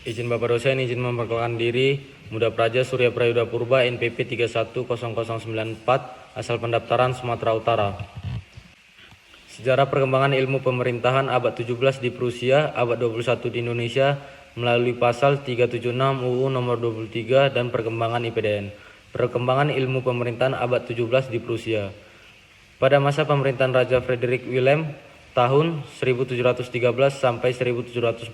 Izin Bapak dosen, izin memperkenalkan diri, Muda Praja Surya Prayuda Purba NPP 310094, asal pendaftaran Sumatera Utara. Sejarah perkembangan ilmu pemerintahan abad 17 di Prusia, abad 21 di Indonesia melalui pasal 376 UU nomor 23 dan perkembangan IPDN. Perkembangan ilmu pemerintahan abad 17 di Prusia. Pada masa pemerintahan Raja Frederick Wilhelm tahun 1713 sampai 1749,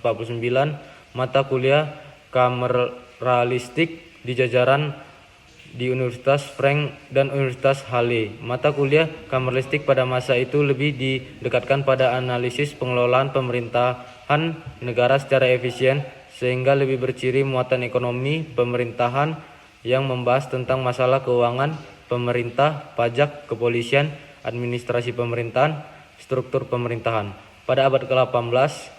mata kuliah kameralistik di jajaran di Universitas Frank dan Universitas Halle. Mata kuliah kameralistik pada masa itu lebih didekatkan pada analisis pengelolaan pemerintahan negara secara efisien, sehingga lebih berciri muatan ekonomi pemerintahan yang membahas tentang masalah keuangan pemerintah, pajak, kepolisian, administrasi pemerintahan, struktur pemerintahan. Pada abad ke-18,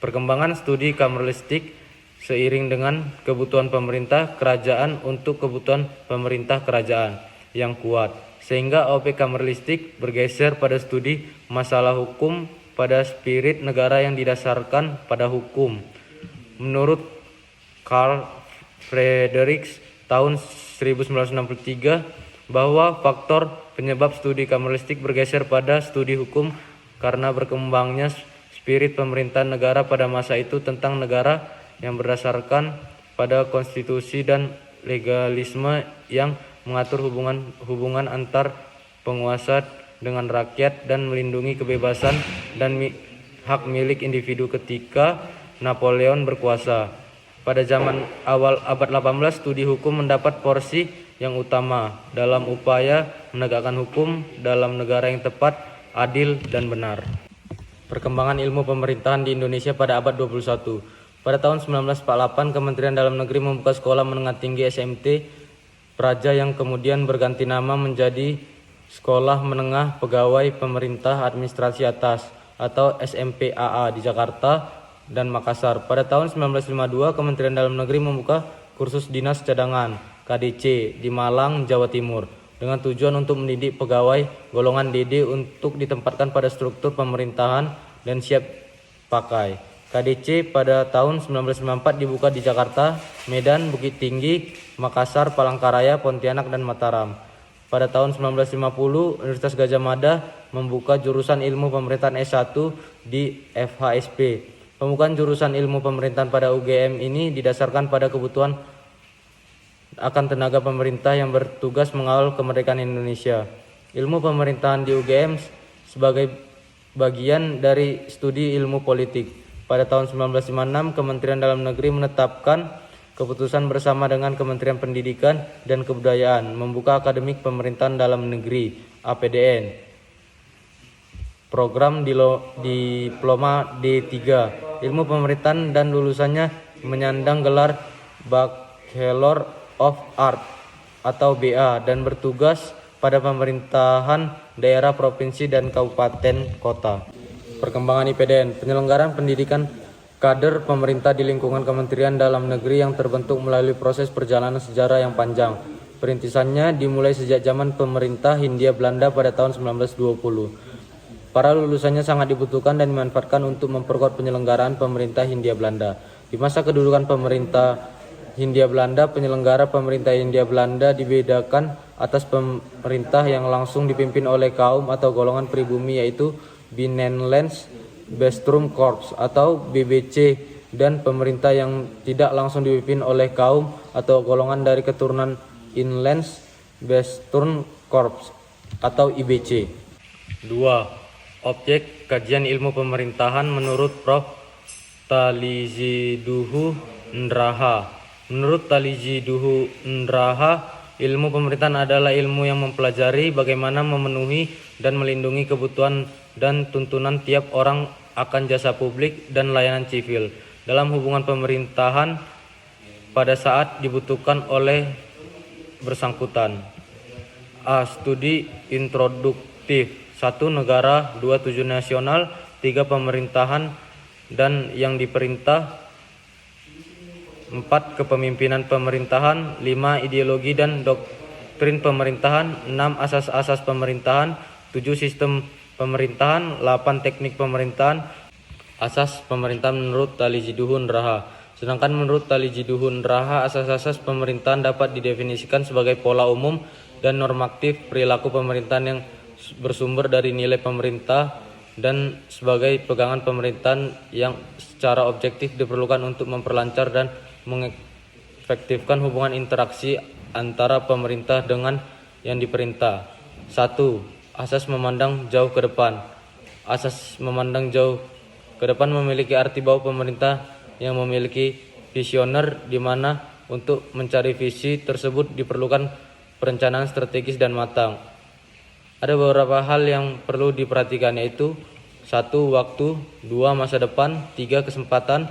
perkembangan studi kameralistik seiring dengan kebutuhan pemerintah kerajaan untuk kebutuhan pemerintah kerajaan yang kuat, sehingga OP kameralistik bergeser pada studi masalah hukum pada spirit negara yang didasarkan pada hukum. Menurut Carl Friedrichs tahun 1963 bahwa faktor penyebab studi kameralistik bergeser pada studi hukum karena berkembangnya spirit pemerintahan negara pada masa itu tentang negara yang berdasarkan pada konstitusi dan legalisme yang mengatur hubungan antar penguasa dengan rakyat dan melindungi kebebasan dan hak milik individu ketika Napoleon berkuasa. Pada zaman awal abad 18, studi hukum mendapat porsi yang utama dalam upaya menegakkan hukum dalam negara yang tepat, adil, dan benar. Perkembangan ilmu pemerintahan di Indonesia pada abad 21. Pada tahun 1948, Kementerian Dalam Negeri membuka sekolah menengah tinggi SMT Praja yang kemudian berganti nama menjadi Sekolah Menengah Pegawai Pemerintah Administrasi Atas atau SMPAA di Jakarta dan Makassar. Pada tahun 1952, Kementerian Dalam Negeri membuka kursus dinas cadangan KDC di Malang, Jawa Timur dengan tujuan untuk mendidik pegawai golongan DD untuk ditempatkan pada struktur pemerintahan dan siap pakai. KDC pada tahun 1994 dibuka di Jakarta, Medan, Bukit Tinggi, Makassar, Palangkaraya, Pontianak, dan Mataram. Pada tahun 1950, Universitas Gadjah Mada membuka jurusan ilmu pemerintahan S1 di FHSP. Pembukaan jurusan ilmu pemerintahan pada UGM ini didasarkan pada kebutuhan akan tenaga pemerintah yang bertugas mengawal kemerdekaan Indonesia. Ilmu pemerintahan di UGM sebagai bagian dari studi ilmu politik. Pada tahun 1956, Kementerian Dalam Negeri menetapkan keputusan bersama dengan Kementerian Pendidikan dan Kebudayaan membuka Akademik Pemerintahan Dalam Negeri (APDN). Program Diploma D3 Ilmu Pemerintahan dan lulusannya menyandang gelar Bachelor of Art atau BA dan bertugas pada pemerintahan daerah, provinsi, dan kabupaten kota. Perkembangan IPDN, penyelenggaraan pendidikan kader pemerintah di lingkungan Kementerian Dalam Negeri yang terbentuk melalui proses perjalanan sejarah yang panjang. Perintisannya dimulai sejak zaman pemerintah Hindia Belanda pada tahun 1920. Para lulusannya sangat dibutuhkan dan dimanfaatkan untuk memperkuat penyelenggaraan pemerintah Hindia Belanda. Di masa kedudukan pemerintah Hindia Belanda, penyelenggara pemerintah Hindia Belanda dibedakan atas pemerintah yang langsung dipimpin oleh kaum atau golongan pribumi, yaitu Binnenlands Bestuur Korps atau BBC, dan pemerintah yang tidak langsung dipimpin oleh kaum atau golongan dari keturunan Inlands Bestuur Korps atau IBC. 2. Objek kajian ilmu pemerintahan menurut Prof. Talijiduhu Ndraha. Menurut Talijiduhu Ndraha, ilmu pemerintahan adalah ilmu yang mempelajari bagaimana memenuhi dan melindungi kebutuhan dan tuntunan tiap orang akan jasa publik dan layanan sivil dalam hubungan pemerintahan pada saat dibutuhkan oleh bersangkutan. A. Studi introduktif. 1. Negara. 2. Tujuan nasional. 3. Pemerintahan dan yang diperintah. 4. Kepemimpinan pemerintahan. 5. Ideologi dan doktrin pemerintahan. 6. Asas-asas pemerintahan. 7. Sistem pemerintahan. 8. Teknik pemerintahan. Asas pemerintahan menurut Talijiduhu Ndraha. Sedangkan menurut Tali Jiduhun Raha, asas-asas pemerintahan dapat didefinisikan sebagai pola umum dan normatif perilaku pemerintahan yang bersumber dari nilai pemerintah dan sebagai pegangan pemerintahan yang secara objektif diperlukan untuk memperlancar dan mengefektifkan hubungan interaksi antara pemerintah dengan yang diperintah. 1. Asas memandang jauh ke depan. Asas memandang jauh ke depan memiliki arti bahwa pemerintah yang memiliki visioner, di mana untuk mencari visi tersebut diperlukan perencanaan strategis dan matang. Ada beberapa hal yang perlu diperhatikan, yaitu 1. Waktu, 2. Masa depan, 3. Kesempatan,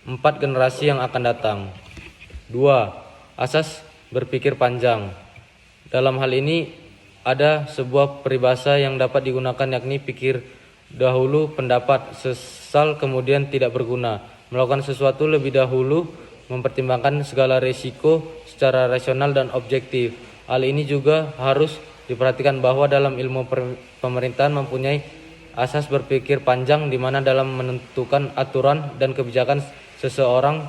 4. Generasi yang akan datang. 2. Asas berpikir panjang. Dalam hal ini ada sebuah peribahasa yang dapat digunakan, yakni pikir dahulu pendapat, sesal kemudian tidak berguna. Melakukan sesuatu lebih dahulu, mempertimbangkan segala risiko secara rasional dan objektif. Hal ini juga harus diperhatikan bahwa dalam ilmu pemerintahan mempunyai asas berpikir panjang, di mana dalam menentukan aturan dan kebijakan seseorang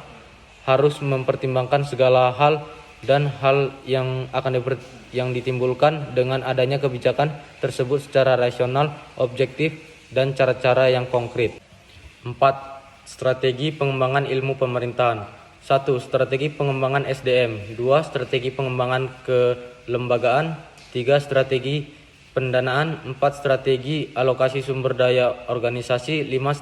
harus mempertimbangkan segala hal dan hal yang akan ditimbulkan dengan adanya kebijakan tersebut secara rasional, objektif, dan cara-cara yang konkret. 4. Strategi pengembangan ilmu pemerintahan. 1. Strategi pengembangan SDM. 2. Strategi pengembangan kelembagaan. 3. Strategi pendanaan. 4. Strategi alokasi sumber daya organisasi. 5.